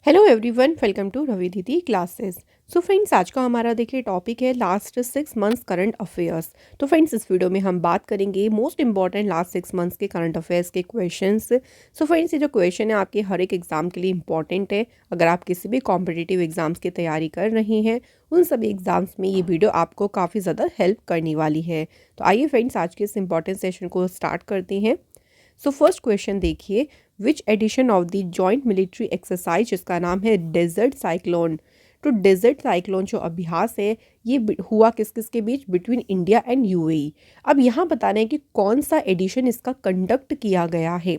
Hello everyone, welcome to Ravi Didi classes. So friends, आज का हमारा देखिए टॉपिक है लास्ट 6 मंथ्स करंट अफेयर्स। तो फ्रेंड्स, इस वीडियो में हम बात करेंगे मोस्ट इंपॉर्टेंट लास्ट 6 मंथ्स के करंट अफेयर्स के क्वेश्चंस। सो फ्रेंड्स, ये जो क्वेश्चन है आपके हर एक एग्जाम के लिए इंपॉर्टेंट है। अगर आप किसी भी कॉम्पिटिटिव एग्जाम्स की तैयारी कर रहे हैं, उन सभी एग्जाम्स में ये वीडियो आपको काफ़ी ज़्यादा हेल्प करने वाली है। तो आइए फ्रेंड्स, आज के इस इंपॉर्टेंट सेशन को स्टार्ट करते हैं। सो फर्स्ट क्वेश्चन देखिए, which edition of the joint military exercise, जिसका नाम है डेजर्ट साइक्लोन। तो डेजर्ट साइक्लोन जो अभ्यास है ये हुआ किस किस के बीच, बिटवीन इंडिया एंड यूएई। अब यहाँ बताना है कि कौन सा एडिशन इसका कंडक्ट किया गया है।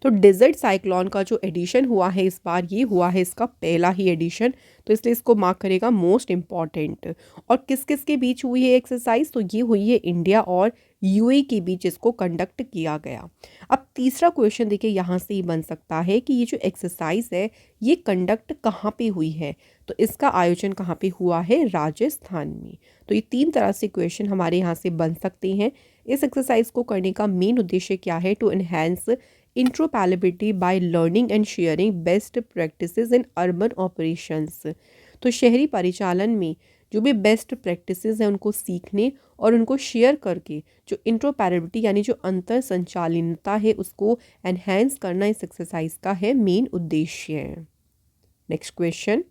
तो डेजर्ट साइक्लोन का जो एडिशन हुआ है इस बार, ये हुआ है इसका पहला ही एडिशन, तो इसलिए इसको मार्क करेगा मोस्ट इम्पॉर्टेंट। और किस किस के बीच हुई है एक्सरसाइज, तो ये हुई है इंडिया और यूएई के बीच इसको कंडक्ट किया गया। अब तीसरा क्वेश्चन देखिए, यहाँ से ही बन सकता है कि ये जो एक्सरसाइज है ये कंडक्ट कहाँ पे हुई है। तो इसका आयोजन कहाँ पे हुआ है, राजस्थान में। तो ये तीन तरह से क्वेश्चन हमारे यहाँ से बन सकते हैं। इस एक्सरसाइज को करने का मेन उद्देश्य क्या है, to enhance interoperability by learning and sharing best practices in urban operations. तो शहरी परिचालन में जो भी बेस्ट प्रैक्टिसेस हैं उनको सीखने और उनको शेयर करके जो इंट्रोपैरेबिलिटी यानी जो अंतर संचालनता है उसको एनहेंस करना इस एक्सरसाइज का है मेन उद्देश्य। Next question,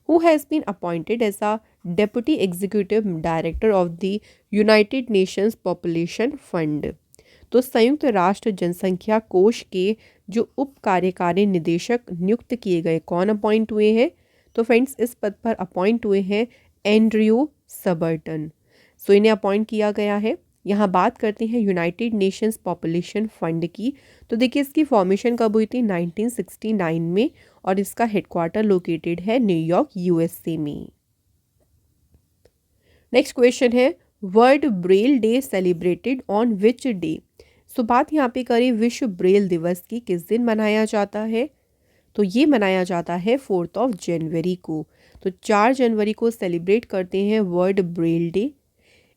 who has been appointed as a deputy executive director of the United Nations Population Fund. तो संयुक्त राष्ट्र जनसंख्या कोष के जो उप कार्यकारी निदेशक नियुक्त किए गए, कौन अपॉइंट हुए हैं। तो फ्रेंड्स, इस पद पर अपॉइंट हुए हैं एंड्रयू सबर्टन। सो इन्हें अपॉइंट किया गया है। यहाँ बात करते हैं यूनाइटेड नेशंस पॉपुलेशन फंड की। तो देखिए, इसकी फॉर्मेशन कब हुई थी, 1969 में, और इसका हेडक्वार्टर लोकेटेड है न्यूयॉर्क यूएसए में। नेक्स्ट क्वेश्चन है, world braille day celebrated on which day. So बात यहाँ पे करें विश्व ब्रेल दिवस की, किस दिन मनाया जाता है। तो ये मनाया जाता है 4 जनवरी को। तो 4 जनवरी को सेलिब्रेट करते हैं वर्ल्ड ब्रेल डे।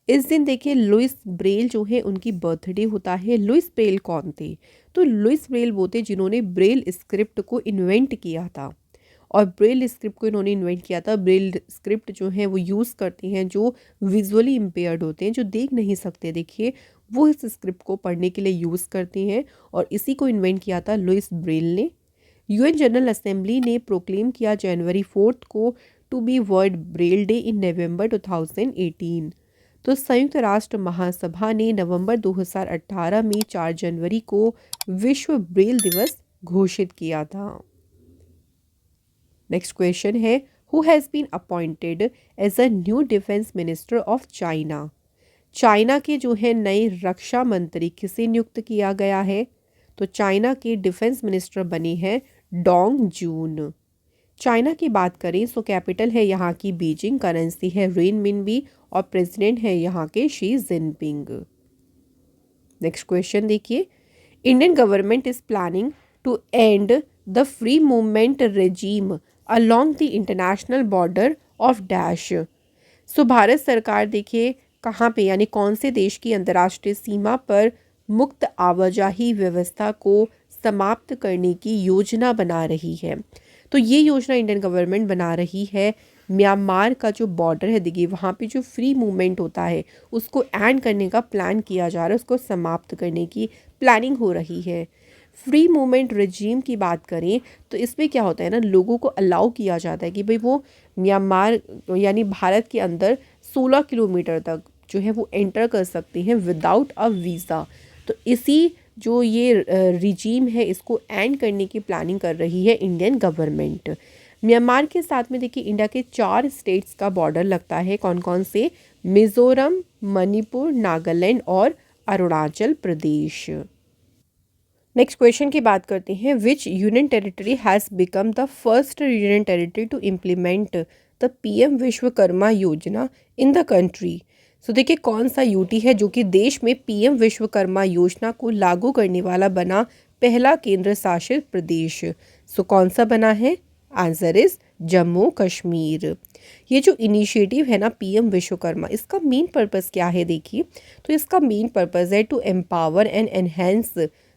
इस दिन देखिए लुइस ब्रेल जो है उनकी बर्थडे होता है। लुइस ब्रेल कौन थे, तो लुइस ब्रेल वो थे जिन्होंने ब्रेल स्क्रिप्ट को इन्वेंट किया था। और ब्रेल स्क्रिप्ट को इन्होंने इन्वेंट किया था। ब्रेल स्क्रिप्ट जो है वो यूज़ करते हैं जो विजुअली इम्पेयर्ड होते हैं, जो देख नहीं सकते, देखिए वो इस स्क्रिप्ट को पढ़ने के लिए यूज़ करते हैं। और इसी को इन्वेंट किया था लुइस ब्रेल ने। यूएन जनरल असेंबली ने प्रोक्लेम किया जनवरी 4 को to be world braille day in November 2018। तो संयुक्त राष्ट्र महासभा ने नवंबर 2018 में 4 जनवरी को विश्व ब्रेल दिवस घोषित किया था। नेक्स्ट क्वेश्चन है, who has been appointed as a new defence minister of China. China के जो है नए रक्षा मंत्री किसे नियुक्त किया गया है। तो चाइना के डिफेंस मिनिस्टर बने हैं डोंग जून। चाइना की बात करें तो कैपिटल है यहाँ की बीजिंग, करेंसी है रेनमिनबी, और प्रेसिडेंट है यहाँ के शी जिनपिंग। नेक्स्ट क्वेश्चन देखिए, Indian government is planning to end the free movement regime along the international border of dash. So Bharat सरकार देखिए कहाँ पे, यानी कौन से देश की अंतर्राष्ट्रीय सीमा पर मुक्त आवाजाही व्यवस्था को समाप्त करने की योजना बना रही है। तो ये योजना इंडियन गवर्नमेंट बना रही है म्यांमार का जो बॉर्डर है, देखिए वहाँ पे जो फ्री मूवमेंट होता है उसको एंड करने का प्लान किया जा रहा है, उसको समाप्त करने की प्लानिंग हो रही है। फ्री मूवमेंट रजीम की बात करें तो इसमें क्या होता है ना, लोगों को अलाउ किया जाता है कि भाई वो म्यांमार यानी भारत के अंदर 16 किलोमीटर तक जो है वो एंटर कर सकते हैं विदाउट अ वीज़ा। तो इसी जो ये रिजीम है इसको एंड करने की प्लानिंग कर रही है इंडियन गवर्नमेंट। म्यांमार के साथ में देखिए इंडिया के 4 स्टेट्स का बॉर्डर लगता है, कौन कौन से, मिजोरम, मणिपुर, नागालैंड और अरुणाचल प्रदेश। नेक्स्ट क्वेश्चन की बात करते हैं, which union territory has become the first union territory to implement the PM Vishwakarma Yojana in the country. सो देखिए कौन सा यूटी है जो कि देश में पीएम विश्वकर्मा योजना को लागू करने वाला बना पहला केंद्र शासित प्रदेश। सो कौन सा बना है, आंसर इज जम्मू कश्मीर। ये जो इनिशिएटिव है ना पीएम विश्वकर्मा, इसका मेन पर्पस क्या है देखिए, तो इसका मेन पर्पस है to empower and enhance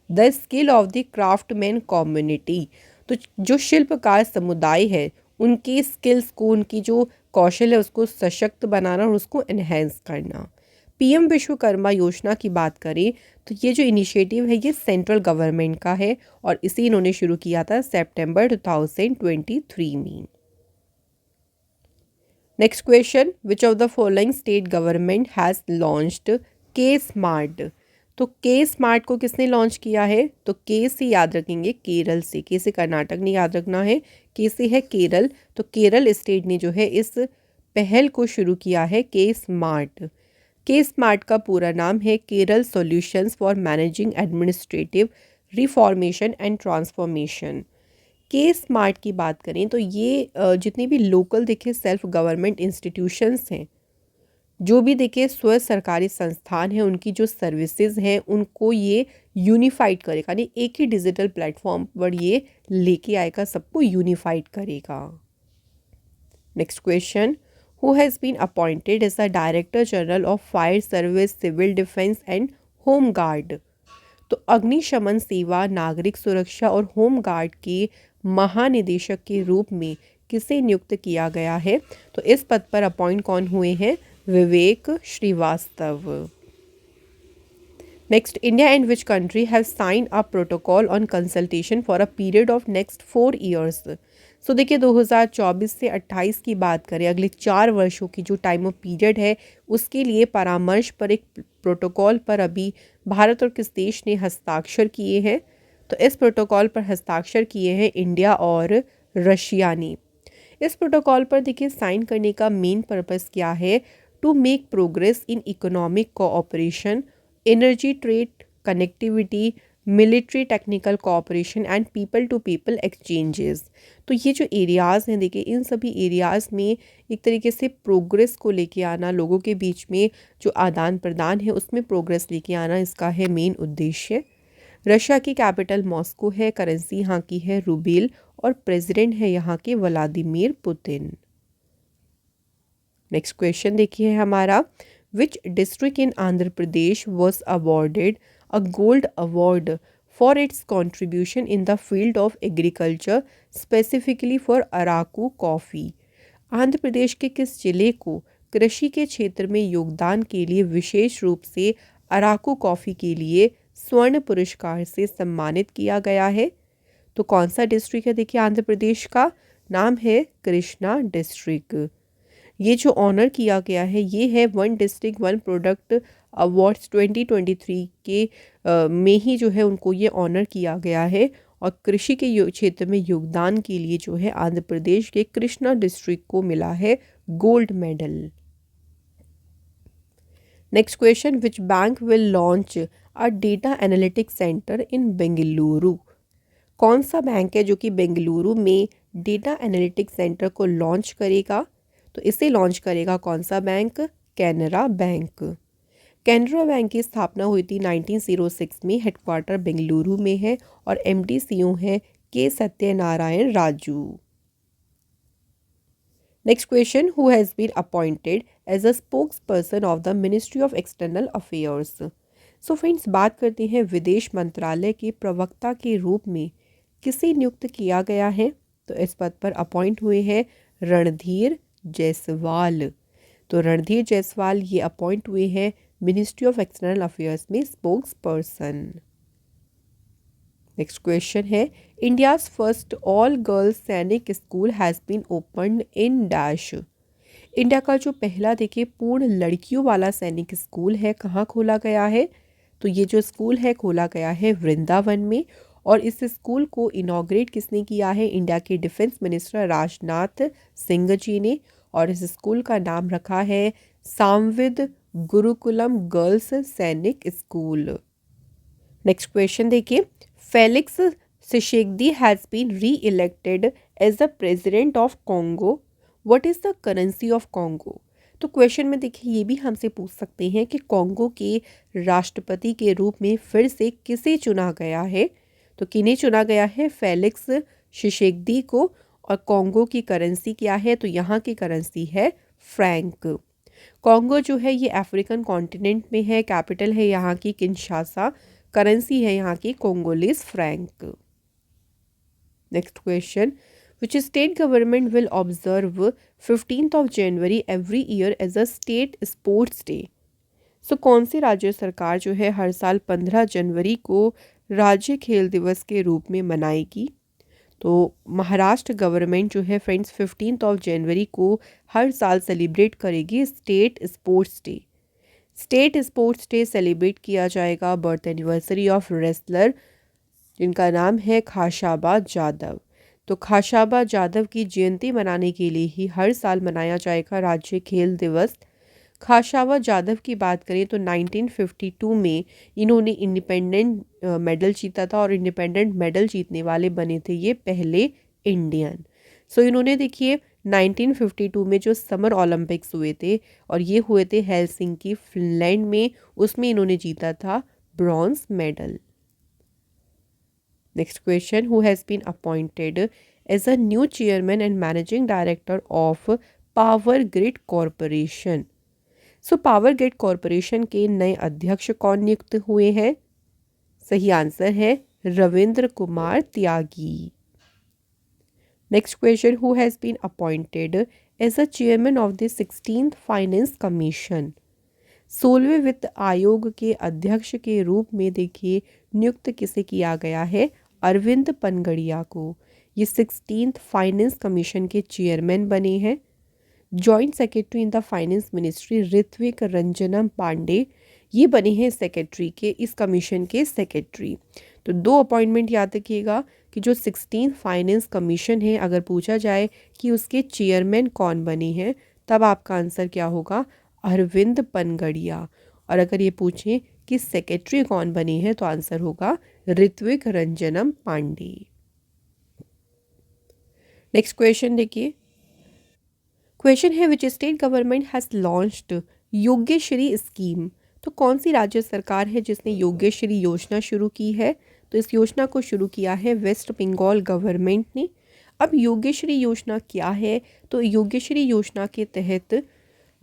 the skill of the craftsman community. तो जो शिल्पकार समुदाय है उनकी स्किल्स को, उनकी जो कौशल है उसको सशक्त बनाना और उसको एनहेंस करना। पीएम विश्वकर्मा योजना की बात करें तो ये जो इनिशिएटिव है ये सेंट्रल गवर्नमेंट का है और इसे इन्होंने शुरू किया था सितंबर 2023 में। Next question, which of the following state government has launched के स्मार्ट। तो के स्मार्ट को किसने लॉन्च किया है? तो के से याद रखेंगे केरल से, के से कर्नाटक नहीं याद रखना है, के से है केरल। तो केरल स्टेट ने जो है इस पहल को शुरू किया है के स्मार्ट। के स्मार्ट का पूरा नाम है Kerala solutions for managing administrative reformation and transformation. के स्मार्ट की बात करें तो ये जितनी भी लोकल देखिए सेल्फ गवर्नमेंट इंस्टीट्यूशंस हैं, जो भी देखिए स्व सरकारी संस्थान हैं, उनकी जो सर्विसेज हैं उनको ये यूनिफाइड करेगा, यानी एक ही डिजिटल प्लेटफॉर्म पर ये लेके आएगा, सबको यूनिफाइड करेगा। Next question, who has been appointed as the director general of fire service, civil defence and home guard. तो अग्निशमन सेवा, नागरिक सुरक्षा और होम गार्ड के महानिदेशक के रूप में किसे नियुक्त किया गया है? तो इस पद पर अपॉइंट कौन हुए हैं? Vivek Shrivastava. Next, India and which country have sign a protocol on consultation for a period of next 4 years. So देखिए 2024 से 28 की बात करें, अगले 4 वर्षों की जो टाइम ऑफ पीरियड है उसके लिए परामर्श पर एक प्रोटोकॉल पर अभी भारत और किस देश ने हस्ताक्षर किए हैं? तो इस प्रोटोकॉल पर हस्ताक्षर किए हैं इंडिया और रशिया ने। इस प्रोटोकॉल पर देखिए साइन करने का मेन पर्पस क्या है? To make progress in economic cooperation, energy trade, connectivity, military technical cooperation and people to people exchanges. तो ये जो एरियाज़ हैं देखिए, इन सभी एरियाज़ में एक तरीके से प्रोग्रेस को लेके आना, लोगों के बीच में जो आदान प्रदान है उसमें प्रोग्रेस लेके आना, इसका है मेन उद्देश्य। रशिया की कैपिटल मॉस्को है, करेंसी यहाँ की है रूबेल और प्रेसिडेंट है यहाँ के व्लादिमीर पुतिन। नेक्स्ट क्वेश्चन देखिए हमारा, which district in Andhra Pradesh was awarded a gold award for its contribution in the field of agriculture, specifically for Araku coffee. Andhra Pradesh के किस जिले को कृषि के क्षेत्र में योगदान के लिए विशेष रूप से अराकू कॉफ़ी के लिए स्वर्ण पुरस्कार से सम्मानित किया गया है? तो कौन सा डिस्ट्रिक्ट है? देखिए आंध्र प्रदेश का नाम है कृष्णा डिस्ट्रिक्ट। ये जो ऑनर किया गया है ये है one district one product awards 2023 के में ही जो है उनको ये ऑनर किया गया है और कृषि के क्षेत्र में योगदान के लिए जो है आंध्र प्रदेश के कृष्णा डिस्ट्रिक्ट को मिला है gold medal. Next question, which bank will launch a data analytics centre in Bengaluru. कौन सा बैंक है जो कि बेंगलुरु में डेटा एनालिटिक्स सेंटर को लॉन्च करेगा? तो इसे लॉन्च करेगा कौन सा bank? Canara bank. Canara bank की स्थापना हुई थी 1906 में, हेडक्वार्टर बेंगलुरु में है और एमडी सीईओ है K Satyanarayana Raju. Next question, who has been appointed as a spokesperson of the Ministry of External Affairs. So friends, बात करते हैं विदेश मंत्रालय के प्रवक्ता के रूप में किसे नियुक्त किया गया है? तो इस पद पर अपॉइंट हुए हैं रणधीर जायसवाल। तो रणधीर जायसवाल ये अपॉइंट हुए हैं मिनिस्ट्री ऑफ एक्सटर्नल अफेयर्स में स्पोक्स पर्सन। नेक्स्ट क्वेश्चन है, India's first all girls Sainik school has been opened in dash. India का जो पहला देखिए पूर्ण लड़कियों वाला सैनिक स्कूल है कहाँ खोला गया है? तो ये जो स्कूल है खोला गया है वृंदावन में और इस स्कूल को इनॉग्रेट किसने किया है? इंडिया के डिफेंस मिनिस्टर राजनाथ सिंह जी ने और इस स्कूल का नाम रखा है Samvid Gurukulam girls Sainik school. Next question देखिए, Felix Tshisekedi has been reelected as the president of Congo, what is the currency of Congo. तो क्वेश्चन में देखिए ये भी हमसे पूछ सकते हैं कि कॉन्गो के राष्ट्रपति के रूप में फिर से किसे चुना गया है? तो किन्हें चुना गया है? फेलिक्स सिशेगदी को। और कॉन्गो की करेंसी क्या है? तो यहाँ की करेंसी है फ्रैंक। कॉन्गो जो है ये अफ्रीकन कॉन्टिनेंट में है, कैपिटल है यहाँ की किंशासा, करेंसी है यहाँ की Congolese franc. Next question, which state government will observe 15 every year as a state sports day. So कौन सी राज्य सरकार जो है हर साल 15 जनवरी को राज्य खेल दिवस के रूप में मनाएगी? तो महाराष्ट्र गवर्नमेंट जो है फ्रेंड्स 15 जनवरी को हर साल सेलिब्रेट करेगी state sports day. State sports day celebrate किया जाएगा बर्थ एनिवर्सरी ऑफ रेसलर जिनका नाम है खाशाबा जाधव। तो खाशाबा जाधव की जयंती मनाने के लिए ही हर साल मनाया जाएगा राज्य खेल दिवस। खाशाबा जाधव की बात करें तो 1952 में इन्होंने इंडिपेंडेंट मेडल जीता था और इंडिपेंडेंट मेडल जीतने वाले बने थे ये पहले इंडियन। सो इन्होंने देखिए 1952 में जो समर ओलंपिक्स हुए थे और ये हुए थे हेलसिंकी फिनलैंड में, उसमें इन्होंने जीता था bronze medal. Next question, who has been appointed as a new chairman and managing director of Power Grid Corporation. So Power Grid Corporation के नए अध्यक्ष कौन नियुक्त हुए हैं? सही आंसर है Ravindra Kumar Tyagi. Next question, who has been appointed as a chairman of the 16th finance commission. 16वें वित्त आयोग के अध्यक्ष के रूप में देखिए नियुक्त किसे किया गया है? अरविंद पनगड़िया को। ये 16th फाइनेंस कमीशन के चेयरमैन बने हैं। Joint secretary in the finance ministry Ritvik Ranjanam Pandey, ये बने हैं सेक्रेटरी के, इस कमीशन के सेक्रेटरी। तो दो अपॉइंटमेंट याद रखिएगा कि जो 16th फाइनेंस कमीशन है, अगर पूछा जाए कि उसके चेयरमैन कौन बने हैं तब आपका आंसर क्या होगा? अरविंद पनगड़िया। और अगर ये पूछें कि सेक्रेटरी कौन बने हैं तो आंसर होगा ऋत्विक रंजनम पांडे। नेक्स्ट क्वेश्चन देखिए, क्वेश्चन है which state government has launched Yogyashree scheme. तो कौन सी राज्य सरकार है जिसने योग्यश्री योजना शुरू की है? तो इस योजना को शुरू किया है वेस्ट बंगाल गवर्नमेंट ने। अब योग्यश्री योजना क्या है? तो योग्यश्री योजना के तहत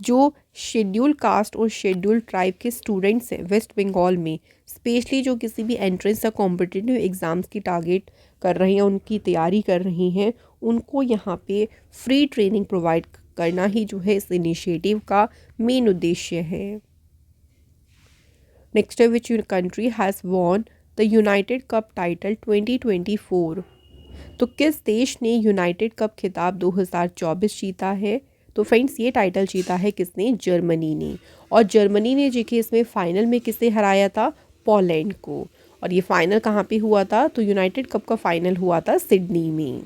जो शेड्यूल कास्ट और शेड्यूल ट्राइब के स्टूडेंट्स हैं वेस्ट बंगाल में, स्पेशली जो किसी भी एंट्रेंस या कॉम्पिटिटिव एग्ज़ाम्स की टारगेट कर रहे हैं, उनकी तैयारी कर रही हैं, उनको यहाँ पे फ्री ट्रेनिंग प्रोवाइड करना ही जो है इस इनिशिएटिव का मेन उद्देश्य है। नेक्स्ट है विच country has won the United cup title 2024। तो किस देश ने यूनाइटेड कप खिताब 2024 जीता है? तो फ्रेंड्स ये टाइटल जीता है किसने? जर्मनी ने। और जर्मनी ने जी के इसमें फाइनल में किसे हराया था? पोलैंड को। और ये फाइनल कहाँ पे हुआ था? तो यूनाइटेड कप का फाइनल हुआ था सिडनी में।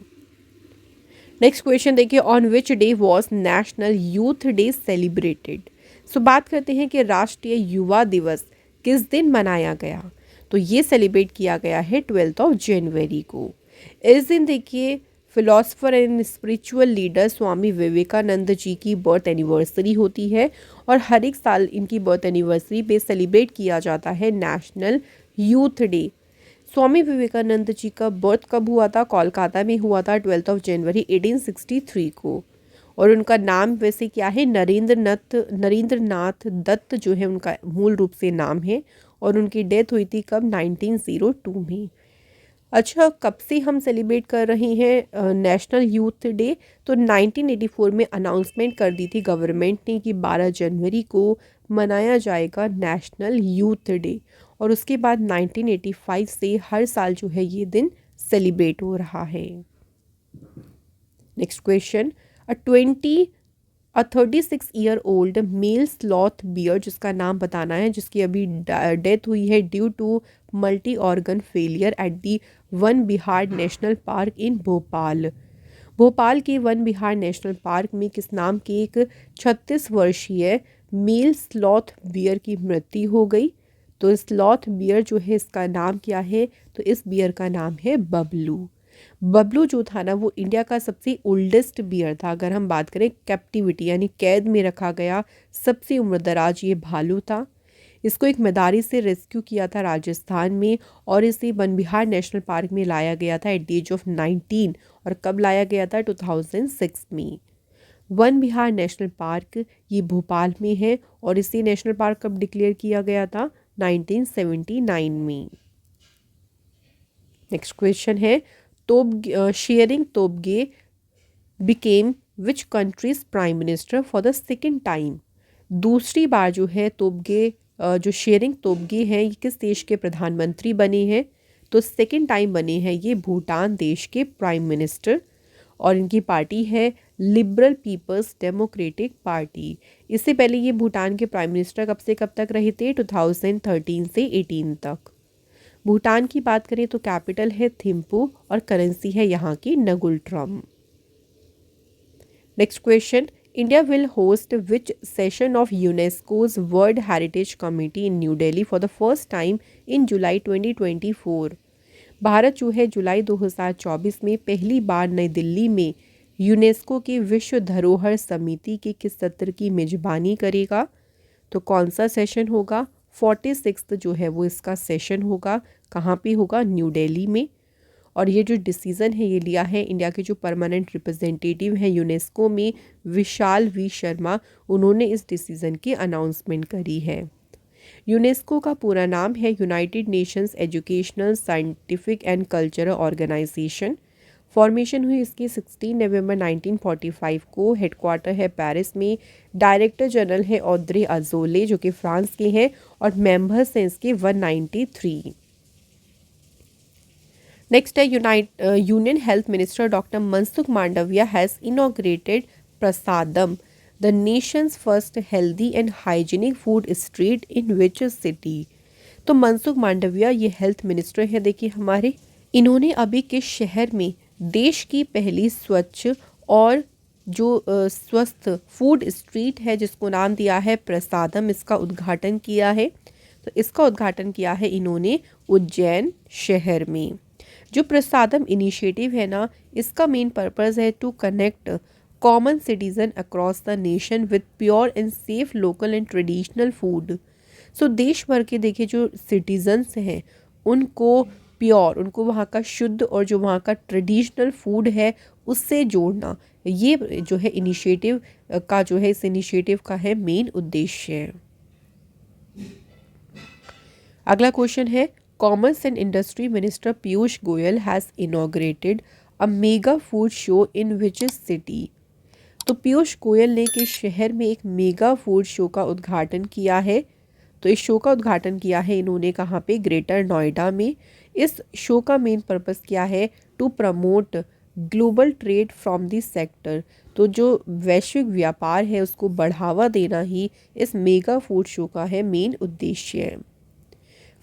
नेक्स्ट क्वेश्चन देखिए, on which day was national youth day celebrated. So बात करते हैं कि राष्ट्रीय युवा दिवस किस दिन मनाया गया? तो ये सेलिब्रेट किया गया है 12 जनवरी को। इस दिन देखिए philosopher and spiritual leader Swami Vivekananda ji की बर्थ एनिवर्सरी होती है और हर एक साल इनकी बर्थ एनिवर्सरी पे सेलिब्रेट किया जाता है national youth day. Swami Vivekananda ji का बर्थ कब हुआ था? कोलकाता में हुआ था 12 जनवरी 1863 को। और उनका नाम वैसे क्या है? नरेंद्र नाथ दत्त जो है उनका मूल रूप से नाम है। और उनकी डेथ हुई थी कब? 1902 में। अच्छा, कब से हम सेलिब्रेट कर रहे हैं नेशनल यूथ डे? तो 1984 में अनाउंसमेंट कर दी थी गवर्नमेंट ने कि 12 जनवरी को मनाया जाएगा नेशनल यूथ डे। और उसके बाद 1985 से हर साल जो है ये दिन सेलिब्रेट हो रहा है। Next question, a 36 year old male sloth bear, जिसका नाम बताना है, जिसकी अभी डेथ हुई है due to multi organ failure at the Van Vihar national park in Bhopal. Bhopal के वन विहार नेशनल पार्क में किस नाम के एक 36 वर्षीय मेल स्लॉथ बियर की मृत्यु हो गई? तो स्लॉथ बियर जो है इसका नाम क्या है? तो इस बियर का नाम है बबलू। बबलू जो था ना वो इंडिया का सबसे ओल्डेस्ट बियर था। अगर हम बात करें कैप्टिविटी यानी कैद में रखा गया सबसे उम्रदराज ये भालू था। इसको एक मदारी से रेस्क्यू किया था राजस्थान में और इसे वन विहार नेशनल पार्क में लाया गया था एट द एज ऑफ 19। और कब लाया गया था? 2006 में। वन विहार नेशनल पार्क ये भोपाल में है और इसे नेशनल पार्क कब डिक्लेयर किया गया था? 1979 में। नेक्स्ट क्वेश्चन है, sharing Tobgay became which countries prime minister for the second time. दूसरी बार जो है तोबगे जो शेयरिंग तोबगे हैं ये किस देश के प्रधानमंत्री बने हैं? तो सेकेंड टाइम बने हैं ये भूटान देश के प्राइम मिनिस्टर, और इनकी पार्टी है लिबरल पीपल्स डेमोक्रेटिक पार्टी। इससे पहले ये भूटान के प्राइम मिनिस्टर कब से कब तक रहे थे? 2013 से 18 तक। भूटान की बात करें तो कैपिटल है थिम्पू और करेंसी है यहाँ की ngultrum. Next question, India will host which session of UNESCO's world heritage committee in New Delhi for the first time in July 2024। Bharat जो है जुलाई 2024 में पहली बार नई दिल्ली में यूनेस्को के विश्व धरोहर समिति के किस सत्र की मेजबानी करेगा? तो कौन सा सेशन होगा? 46 जो है वो इसका सेशन होगा। कहाँ पे होगा? न्यू दिल्ली में। और ये जो डिसीज़न है ये लिया है इंडिया के जो परमानेंट रिप्रेजेंटेटिव हैं यूनेस्को में, विशाल वी शर्मा, उन्होंने इस डिसीज़न की अनाउंसमेंट करी है। यूनेस्को का पूरा नाम है United Nations Educational Scientific and Cultural Organization. Formation हुई इसकी 16 नवंबर 1945 को। हेडक्वार्टर है पेरिस में। डायरेक्टर जनरल है ऑद्रे अजोले जो कि फ्रांस के हैं, और मेंबर्स हैं इसके 193। नेक्स्ट है union health minister doctor Mansukh Mandaviya has inaugurated prasadam, the Nations first healthy and hygienic food street in which city. तो मनसुख मांडविया ये हेल्थ मिनिस्टर है देखिए हमारे, इन्होंने अभी किस शहर में देश की पहली स्वच्छ और जो स्वस्थ फूड स्ट्रीट है जिसको नाम दिया है प्रसादम, इसका उद्घाटन किया है? तो इसका उद्घाटन किया है इन्होंने उज्जैन शहर में। जो प्रसादम इनिशिएटिव है ना, इसका मेन पर्पस है to connect common citizen across the nation with pure and safe local and traditional food. So देश भर के देखिए जो सिटीजन्स हैं उनको प्योर, उनको वहाँ का शुद्ध और जो वहाँ का ट्रेडिशनल फूड है उससे जोड़ना, ये जो है इनिशिएटिव का जो है इस इनिशिएटिव का है मेन उद्देश्य। अगला क्वेश्चन है, commerce and industry minister Piyush Goyal has inaugurated a mega food show in which city. तो पीयूष गोयल ने किस शहर में एक मेगा फूड शो का उद्घाटन किया है? तो इस शो का उद्घाटन किया है इन्होंने कहाँ पे? ग्रेटर नोएडा में। इस शो का मेन पर्पस क्या है? To promote global trade from this sector. तो जो वैश्विक व्यापार है उसको बढ़ावा देना ही इस मेगा फूड शो का है मेन उद्देश्य।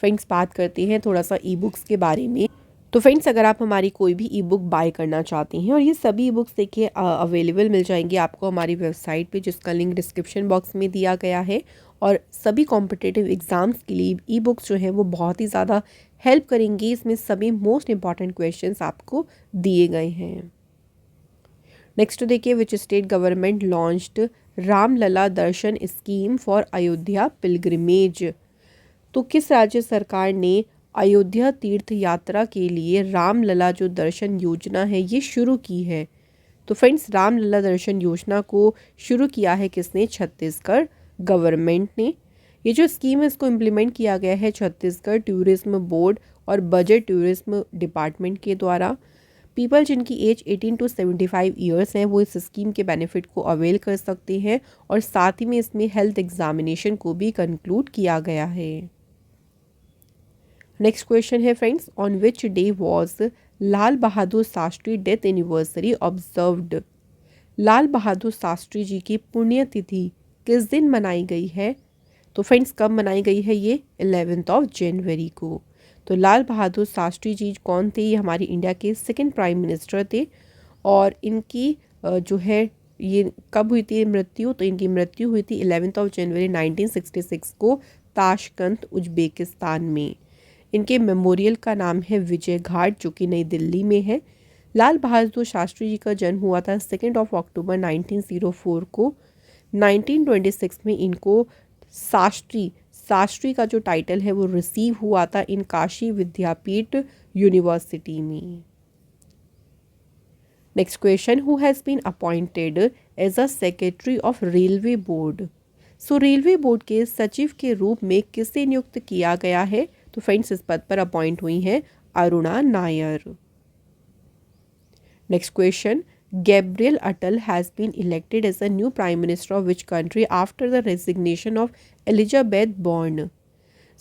फ्रेंड्स बात करते हैं थोड़ा सा ई बुक्स के बारे में। तो फ्रेंड्स अगर आप हमारी कोई भी ई बुक बाय करना चाहते हैं, और ये सभी ई बुक्स देखिए अवेलेबल मिल जाएंगी आपको हमारी वेबसाइट पे जिसका लिंक डिस्क्रिप्शन बॉक्स में दिया गया है, और सभी कॉम्पिटिटिव एग्ज़ाम्स के लिए ई बुक्स जो हैं वो बहुत ही ज़्यादा हेल्प करेंगी। इसमें सभी मोस्ट इंपॉर्टेंट क्वेश्चंस आपको दिए गए हैं। नेक्स्ट देखिए, which state government launched Ramlala Darshan scheme for Ayodhya pilgrimage. तो किस राज्य सरकार ने अयोध्या तीर्थ यात्रा के लिए रामलला जो दर्शन योजना है ये शुरू की है? तो फ्रेंड्स रामलला दर्शन योजना को शुरू किया है किसने? छत्तीसगढ़ गवर्नमेंट ने। ये जो स्कीम है इसको इम्प्लीमेंट किया गया है छत्तीसगढ़ टूरिज्म बोर्ड और बजट टूरिज्म डिपार्टमेंट के द्वारा। पीपल जिनकी एज 18 to 75 ईयर्स हैं वो इस स्कीम के बेनिफिट को अवेल कर सकते हैं, और साथ ही में इसमें हेल्थ एग्जामिनेशन को भी कंक्लूड किया गया है। नेक्स्ट क्वेश्चन है friends, on which day was Lal Bahadur Shastri death anniversary observed. Lal Bahadur Shastri ji की पुण्यतिथि किस दिन मनाई गई है? तो फ्रेंड्स कब मनाई गई है ये? 11 जनवरी को। तो लाल बहादुर शास्त्री जी कौन थे? ये हमारी इंडिया के सेकंड प्राइम मिनिस्टर थे, और इनकी जो है ये कब हुई थी मृत्यु? तो इनकी मृत्यु हुई थी 11 जनवरी 1966 को ताशकंद उज्बेकिस्तान में। इनके मेमोरियल का नाम है विजय घाट जो कि नई दिल्ली में है। लाल बहादुर शास्त्री जी का जन्म हुआ था 2 अक्टूबर 1904 को। 1926 में इनको शास्त्री का जो टाइटल है वो रिसीव हुआ था इन काशी विद्यापीठ यूनिवर्सिटी में। Next question, who has been appointed as a secretary of railway board. So railway board के सचिव के रूप में किसे नियुक्त किया गया है? तो फ्रेंड्स इस पद पर अपॉइंट हुई हैं Aruna Nair. Next question. Gabriel Attal has been elected as the new Prime Minister of which country after the resignation of Elizabeth Borne?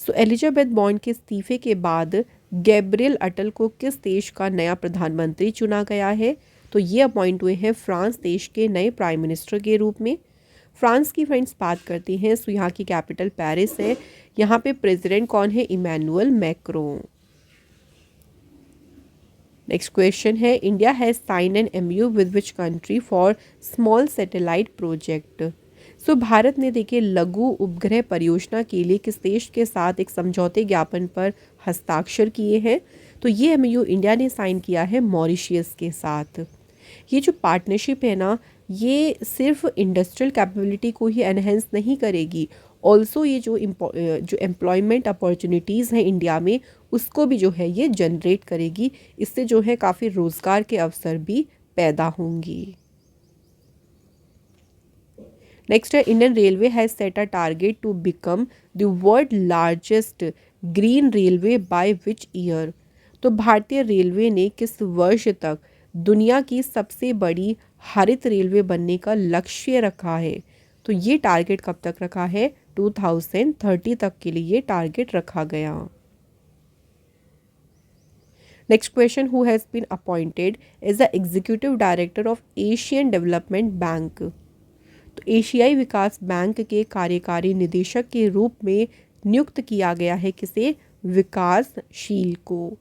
So Elizabeth bond के इस्तीफे के बाद गैब्रियल अटल को किस देश का नया प्रधानमंत्री चुना गया है? तो ये अपॉइंट हुए हैं फ्रांस देश के नए प्राइम मिनिस्टर के रूप में। फ्रांस की फ्रेंड्स बात करती हैं, सो यहाँ की कैपिटल पेरिस है। यहाँ पे प्रेसिडेंट कौन है? Emmanuel Macron. नेक्स्ट क्वेश्चन है, India has signed an MoU with which country for small satellite project? So Bharat ने देखिए लघु उपग्रह परियोजना के लिए किस देश के साथ एक समझौते ज्ञापन पर हस्ताक्षर किए हैं? तो ये एमयू इंडिया ने साइन किया है मॉरिशियस के साथ। ये जो पार्टनरशिप है ना, ये सिर्फ इंडस्ट्रियल कैपेबिलिटी को ही एनहेंस नहीं करेगी, ऑल्सो ये जो एम्प्लॉयमेंट अपॉर्चुनिटीज़ हैं इंडिया में, उसको भी जो है ये जनरेट करेगी। इससे जो है काफ़ी रोज़गार के अवसर भी पैदा होंगी। नेक्स्ट है, Indian railway has set a target to become the world largest green railway by which year? तो भारतीय रेलवे ने किस वर्ष तक दुनिया की सबसे बड़ी हरित रेलवे बनने का लक्ष्य रखा है? तो ये टारगेट कब तक रखा है? 2030 तक के लिए ये टारगेट रखा गया। Next question, who has been appointed as the executive director of Asian Development Bank? तो एशियाई विकास बैंक के कार्यकारी निदेशक के रूप में नियुक्त किया गया है किसे? विकासशील को।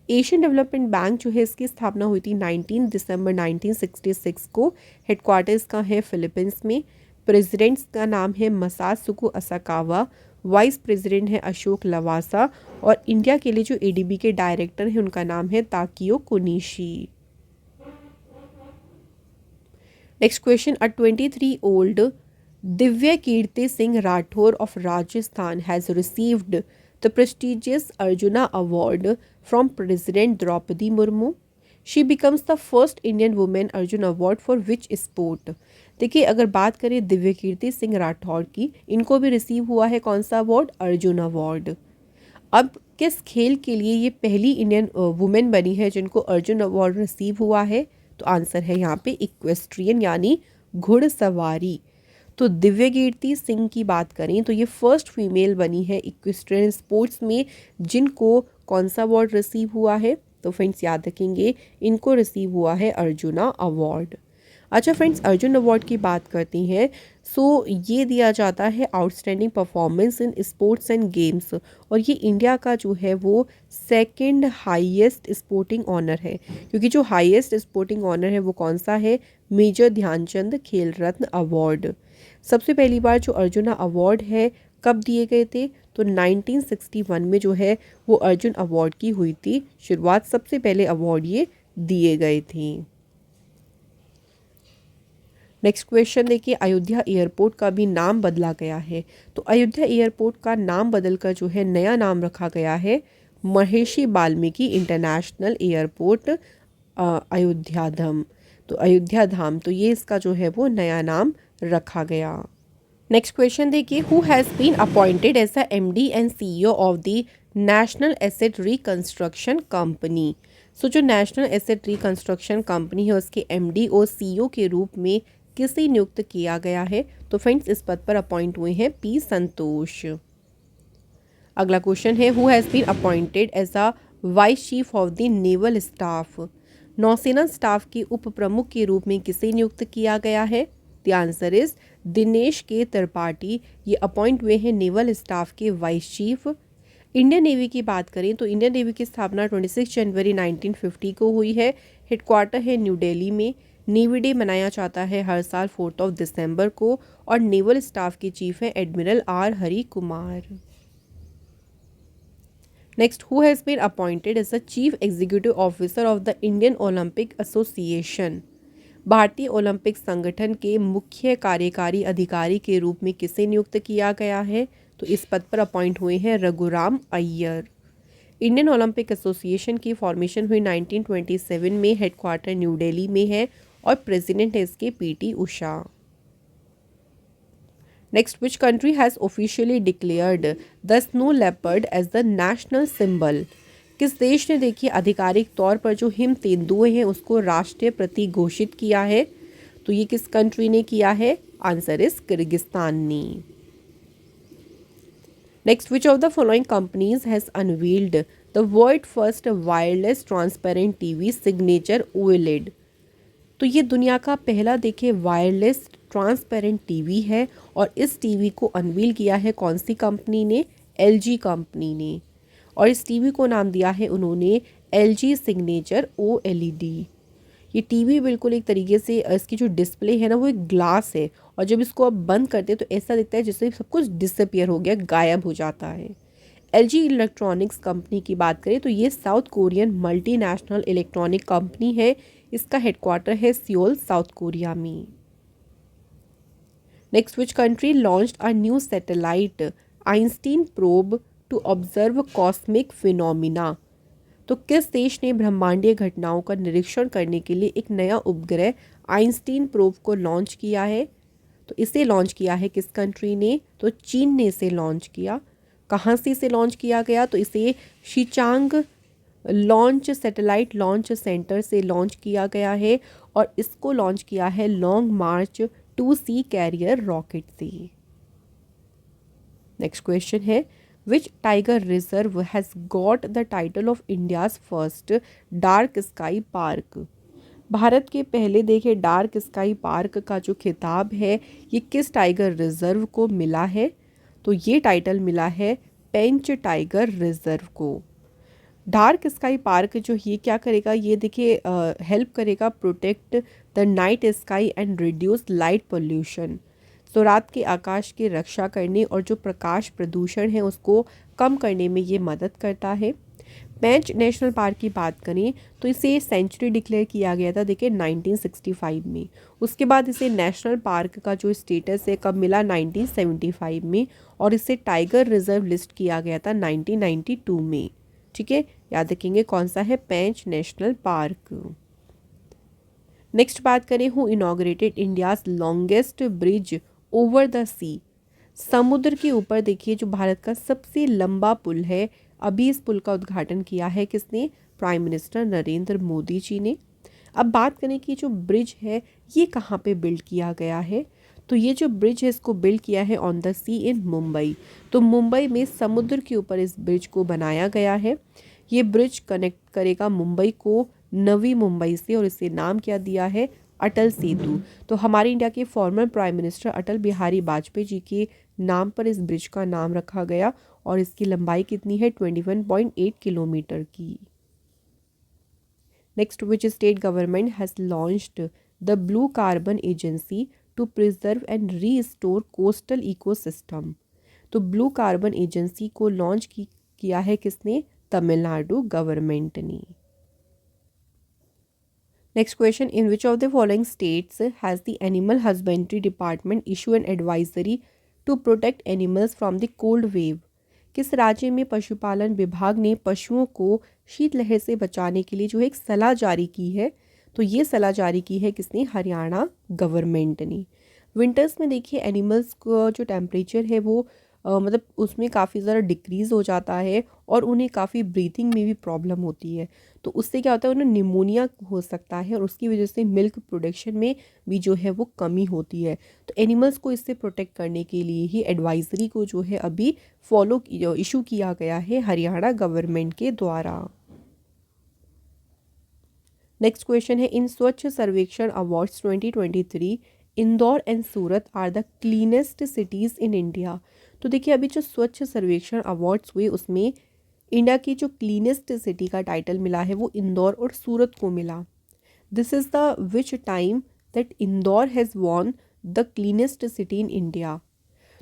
एशियन डेवलपमेंट बैंक जो है इसकी स्थापना हुई थी 19 दिसंबर 1966 को। हेडक्वार्टर्स का है फिलीपींस में। प्रेसिडेंट्स का नाम है मसात्सुको असाकावा, वाइस प्रेसिडेंट है अशोक लवासा, और इंडिया के लिए जो एडीबी के डायरेक्टर हैं उनका नाम है Takio Kunishi. Next question, a 23 old Divya Kirti Singh Rathore of Rajasthan has received the prestigious Arjuna award from president Droupadi Murmu. She becomes the first Indian women Arjun award for which sport? देखिए अगर बात करें दिव्य कीर्ति सिंह राठौर की, इनको भी रिसीव हुआ है कौन सा अवार्ड? अर्जुन अवार्ड। अब किस खेल के लिए ये पहली इंडियन वुमेन बनी है जिनको अर्जुन अवार्ड रिसीव हुआ है? तो आंसर है यहाँ पे इक्वेस्ट्रियन यानी घुड़सवारी। तो दिव्य कीर्ति सिंह की बात करें तो ये फर्स्ट फीमेल बनी है इक्वेस्ट्रियन स्पोर्ट्स में जिनको कौन सा अवार्ड रिसीव हुआ है? तो फ्रेंड्स याद रखेंगे, इनको रिसीव हुआ है अर्जुना अवार्ड। अच्छा फ्रेंड्स, अर्जुन अवार्ड की बात करती हैं, सो ये दिया जाता है outstanding performance in sports and games, और ये इंडिया का जो है वो सेकंड हाईएस्ट स्पोर्टिंग ऑनर है, क्योंकि जो हाईएस्ट स्पोर्टिंग ऑनर है वो कौन सा है? मेजर ध्यानचंद खेल रत्न अवार्ड। सबसे पहली बार जो अर्जुना अवार्ड है कब दिए गए थे? तो 1961 में जो है वो अर्जुन अवार्ड की हुई थी शुरुआत। सबसे पहले अवार्ड ये दिए गए थे। नेक्स्ट क्वेश्चन देखिए, अयोध्या एयरपोर्ट का भी नाम बदला गया है। तो अयोध्या एयरपोर्ट का नाम बदलकर जो है नया नाम रखा गया है महर्षि वाल्मीकि इंटरनेशनल एयरपोर्ट अयोध्या धाम। तो अयोध्या धाम, तो ये इसका जो है वो नया नाम रखा गया। नेक्स्ट क्वेश्चन देखिए, who has been appointed as the MD and CEO of the national asset reconstruction company? So जो नेशनल एसेट रिकंस्ट्रक्शन कंपनी है उसके एमडी और सीईओ के रूप में किसे नियुक्त किया गया है? तो फ्रेंड्स इस पद पर अपॉइंट हुए हैं पी संतोष। अगला क्वेश्चन है, who has been appointed as a vice chief of the naval staff? नौसेना स्टाफ के उप प्रमुख के रूप में किसे नियुक्त किया गया है? द आंसर इज दिनेश के त्रिपाठी। ये अपॉइंट हुए हैं नेवल स्टाफ के वाइस चीफ। इंडियन नेवी की बात करें तो इंडियन नेवी की स्थापना 26 जनवरी 1950 को हुई है। हेडक्वार्टर है न्यू दिल्ली में। नेवी डे मनाया जाता है हर साल 4 दिसंबर को, और नेवल स्टाफ के चीफ हैं admiral R Hari Kumar. Next, who has been appointed as the chief executive officer of the Indian Olympic Association? भारतीय ओलंपिक संगठन के मुख्य कार्यकारी अधिकारी के रूप में किसे नियुक्त किया गया है? तो इस पद पर अपॉइंट हुए हैं Raghuram Iyer. Indian Olympic association की फॉर्मेशन हुई 1927 में। हेडक्वार्टर न्यू दिल्ली में है और प्रेसिडेंट है इसके PT Usha. Next, which country has officially declared the snow leopard as the national symbol? किस देश ने देखिए आधिकारिक तौर पर जो हिम तेंदुए हैं उसको राष्ट्रीय प्रतीक घोषित किया है? तो ये किस कंट्री ने किया है? आंसर इज किर्गिस्तान ने। Next, which of the following companies has unveiled the world first wireless transparent TV signature OLED? तो ये दुनिया का पहला देखिए वायरलेस ट्रांसपेरेंट टीवी है और इस टीवी को अनवील किया है कौन सी कंपनी ने? एलजी कंपनी ने। और इस टीवी को नाम दिया है उन्होंने एलजी सिग्नेचर ओएलईडी। ये टीवी बिल्कुल एक तरीके से इसकी जो डिस्प्ले है ना वो एक ग्लास है और जब इसको आप बंद करते हैं तो ऐसा दिखता है जैसे सब कुछ डिसअपियर हो गया, गायब हो जाता है। एलजी इलेक्ट्रॉनिक्स कंपनी की बात करें तो ये South Korean multinational electronic company है। इसका हेडक्वार्टर है सियोल, साउथ कोरिया में। Next, which country launched a new satellite Einstein probe to observe cosmic phenomena? तो किस देश ने ब्रह्मांडीय घटनाओं का निरीक्षण करने के लिए एक नया उपग्रह आइंस्टीन प्रोब को लॉन्च किया है? तो इसे लॉन्च किया है किस कंट्री ने? तो चीन ने इसे लॉन्च किया। कहाँ से इसे लॉन्च किया गया? तो इसे Xichang launch satellite launch centre से लॉन्च किया गया है और इसको लॉन्च किया है long march 2C carrier rocket से। नेक्स्ट क्वेश्चन है, which tiger reserve has got the title of India's first dark sky park? Bharat के पहले देखे डार्क स्काई पार्क का जो खिताब है ये किस टाइगर रिजर्व को मिला है? तो ये टाइटल मिला है पेंच टाइगर रिजर्व को। डार्क स्काई पार्क जो ये क्या करेगा? ये देखिए हेल्प करेगा protect the night sky and reduce light pollution. तो रात के आकाश की रक्षा करने और जो प्रकाश प्रदूषण है उसको कम करने में ये मदद करता है। पेंच नेशनल पार्क की बात करें तो इसे सेंचुरी डिक्लेयर किया गया था देखिए 1965 में। उसके बाद इसे नेशनल पार्क का जो स्टेटस है कब मिला? 1975 में। और इसे टाइगर रिजर्व लिस्ट किया गया था 1992 में। ठीक है, याद रखेंगे कौन सा है? पेंच नेशनल पार्क। नेक्स्ट बात करें, who inaugurated India's longest bridge over the sea? समुद्र के ऊपर देखिए जो भारत का सबसे लंबा पुल है, अभी इस पुल का उद्घाटन किया है किसने? प्राइम मिनिस्टर नरेंद्र मोदी जी ने। अब बात करें कि जो ब्रिज है ये कहाँ पे बिल्ड किया गया है? तो ये जो ब्रिज है इसको बिल्ड किया है ऑन द सी इन मुंबई। तो मुंबई में समुद्र के ऊपर इस ब्रिज को बनाया गया है। ये ब्रिज कनेक्ट करेगा मुंबई को नवी मुंबई से और इसे नाम क्या दिया है? अटल सेतु। तो हमारे इंडिया के former prime minister Atal Bihari Vajpayee ji के नाम पर इस ब्रिज का नाम रखा गया और इसकी लंबाई कितनी है? 21.8 किलोमीटर की। Next, which state government has launched the blue carbon agency to preserve and restore coastal ecosystem? तो ब्लू कार्बन एजेंसी को लॉन्च किया है किसने? तमिलनाडु गवर्नमेंट ने। Next question, in which of the following states has the animal husbandry department issue an advisory to protect animals from the cold wave? किस राज्य में पशुपालन विभाग ने पशुओं को शीतलहर से बचाने के लिए जो है एक सलाह जारी की है? तो ये सलाह जारी की है किसने? हरियाणा गवर्नमेंट ने। विंटर्स में देखिए एनिमल्स को जो टेम्परेचर है वो मतलब उसमें काफ़ी ज़्यादा डिक्रीज़ हो जाता है और उन्हें काफ़ी ब्रीथिंग में भी प्रॉब्लम होती है। तो उससे क्या होता है? उन्हें निमोनिया हो सकता है और उसकी वजह से मिल्क प्रोडक्शन में भी जो है वो कमी होती है। तो एनिमल्स को इससे प्रोटेक्ट करने के लिए ही एडवाइजरी को जो है अभी इशू किया गया है हरियाणा गवर्नमेंट के द्वारा। नेक्स्ट क्वेश्चन है, in Swachh Survekshan awards 2023 Indore and Surat are the cleanest cities in India? तो देखिए अभी जो स्वच्छ सर्वेक्षण अवार्ड्स हुए उसमें इंडिया की जो क्लीनेस्ट सिटी का टाइटल मिला है वो इंदौर और सूरत को मिला। This is the which time that Indore has won the cleanest city in India?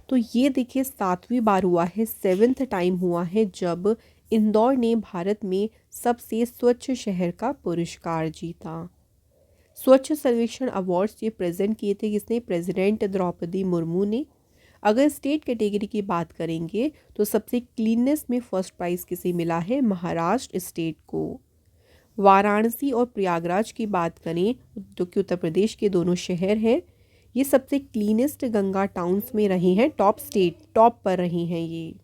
तो ये देखिए 7वीं बार हुआ है, 7th टाइम हुआ है जब इंदौर ने भारत में सबसे स्वच्छ शहर का पुरस्कार जीता। स्वच्छ सर्वेक्षण अवार्ड्स ये प्रेजेंट किए थे किसने? प्रेसिडेंट द्रौपदी मुर्मू ने। अगर स्टेट कैटेगरी की बात करेंगे तो सबसे क्लीननेस में फर्स्ट प्राइज़ किसे मिला है? महाराष्ट्र स्टेट को। वाराणसी और प्रयागराज की बात करें जो कि उत्तर प्रदेश के दोनों शहर हैं, ये सबसे क्लीनेस्ट गंगा टाउन्स में रहे हैं, टॉप पर रही हैं ये।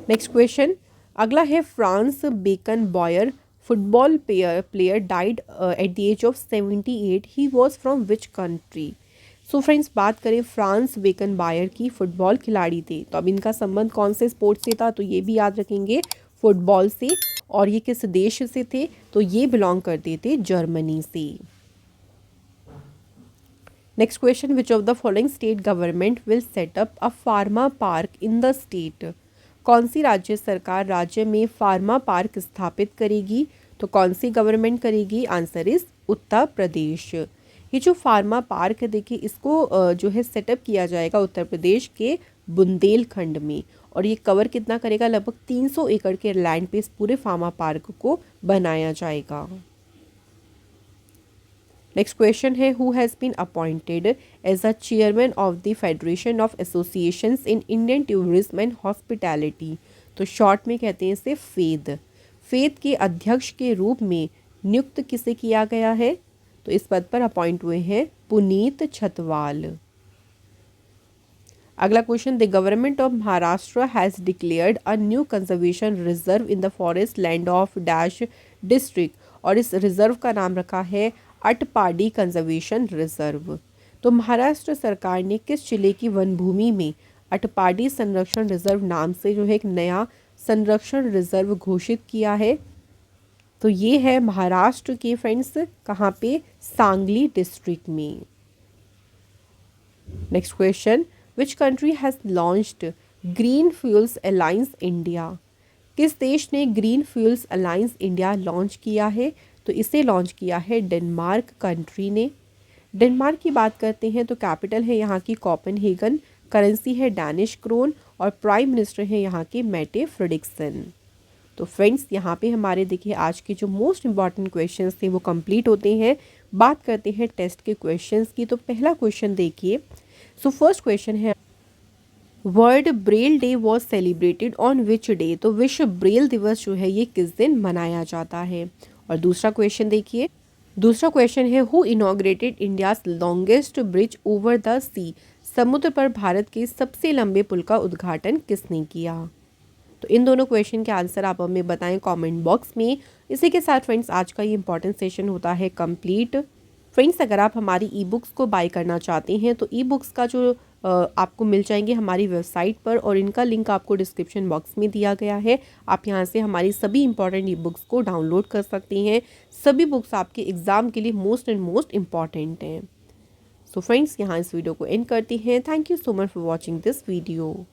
नेक्स्ट क्वेश्चन, अगला है Franz Beckenbauer football player died at the age of 78, he was from which country. So friends, बात करें फ्रांस बेकन बायर की, फुटबॉल खिलाड़ी थे, तो अब इनका संबंध कौन से स्पोर्ट्स से था, तो ये भी याद रखेंगे, फुटबॉल से। और ये किस देश से थे, तो ये बिलोंग करते थे जर्मनी से। Next question, which of the following state government will set up a pharma park in the state. कौन सी राज्य सरकार राज्य में फार्मा पार्क स्थापित करेगी, तो कौन सी गवर्नमेंट करेगी, आंसर इज उत्तर प्रदेश। ये जो फार्मा पार्क है, देखिए इसको जो है सेटअप किया जाएगा उत्तर प्रदेश के बुंदेलखंड में, और ये कवर कितना करेगा, लगभग 300 एकड़ के लैंड पे इस पूरे फार्मा पार्क को बनाया जाएगा। नेक्स्ट क्वेश्चन है, who has been appointed as a chairman of the Federation of Associations in Indian Tourism and Hospitality. तो शॉर्ट में कहते हैं इसे फेद। फेद के अध्यक्ष के रूप में नियुक्त किसे किया गया है, तो इस पद पर अपॉइंट हुए हैं पुनीत छतवाल। अगला question, the government of Maharashtra has declared a new conservation reserve in the forest land of dash district, और इस रिजर्व का नाम रखा है अटपाडी कंजर्वेशन रिजर्व। तो महाराष्ट्र सरकार ने किस जिले की वन भूमि में अटपाडी संरक्षण रिजर्व नाम से जो है एक नया संरक्षण रिजर्व घोषित किया है, तो ये है महाराष्ट्र के फ्रेंड्स, कहाँ पे, सांगली डिस्ट्रिक्ट में। Next question, which country has launched green fuels alliance India. किस देश ने green fuels alliance India launch किया है, तो इसे लॉन्च किया है डेनमार्क कंट्री ने। डेनमार्क की बात करते हैं तो कैपिटल है यहाँ की कोपेनहेगन, करेंसी है डैनिश क्रोन, और प्राइम मिनिस्टर है यहाँ के मेटे फ्रेडरिक्सन। तो फ्रेंड्स, यहाँ पे हमारे देखिए आज के जो मोस्ट इंपॉर्टेंट क्वेश्चंस थे वो कंप्लीट होते हैं। बात करते हैं टेस्ट के क्वेश्चंस की। तो पहला क्वेश्चन देखिए, सो फर्स्ट क्वेश्चन है, world braille day was celebrated on which day. तो विश्व ब्रेल दिवस जो है ये किस दिन मनाया जाता है। और दूसरा क्वेश्चन देखिए, दूसरा क्वेश्चन है, who inaugurated India's longest bridge over the sea. समुद्र पर भारत के सबसे लंबे पुल का उद्घाटन किसने किया। तो इन दोनों क्वेश्चन के आंसर आप हमें बताएं कमेंट बॉक्स में। इसी के साथ फ्रेंड्स आज का ये इंपॉर्टेंट सेशन होता है कंप्लीट। फ्रेंड्स, अगर आप हमारी ई बुक्स को बाय करना चाहते हैं तो ई बुक्स का जो आपको मिल जाएंगे हमारी वेबसाइट पर, और इनका लिंक आपको डिस्क्रिप्शन बॉक्स में दिया गया है। आप यहां से हमारी सभी इंपॉर्टेंट ई बुक्स को डाउनलोड कर सकते हैं। सभी बुक्स आपके एग्ज़ाम के लिए मोस्ट इम्पॉर्टेंट हैं। सो फ्रेंड्स, यहाँ इस वीडियो को एंड करते हैं। Thank you so much for watching this video.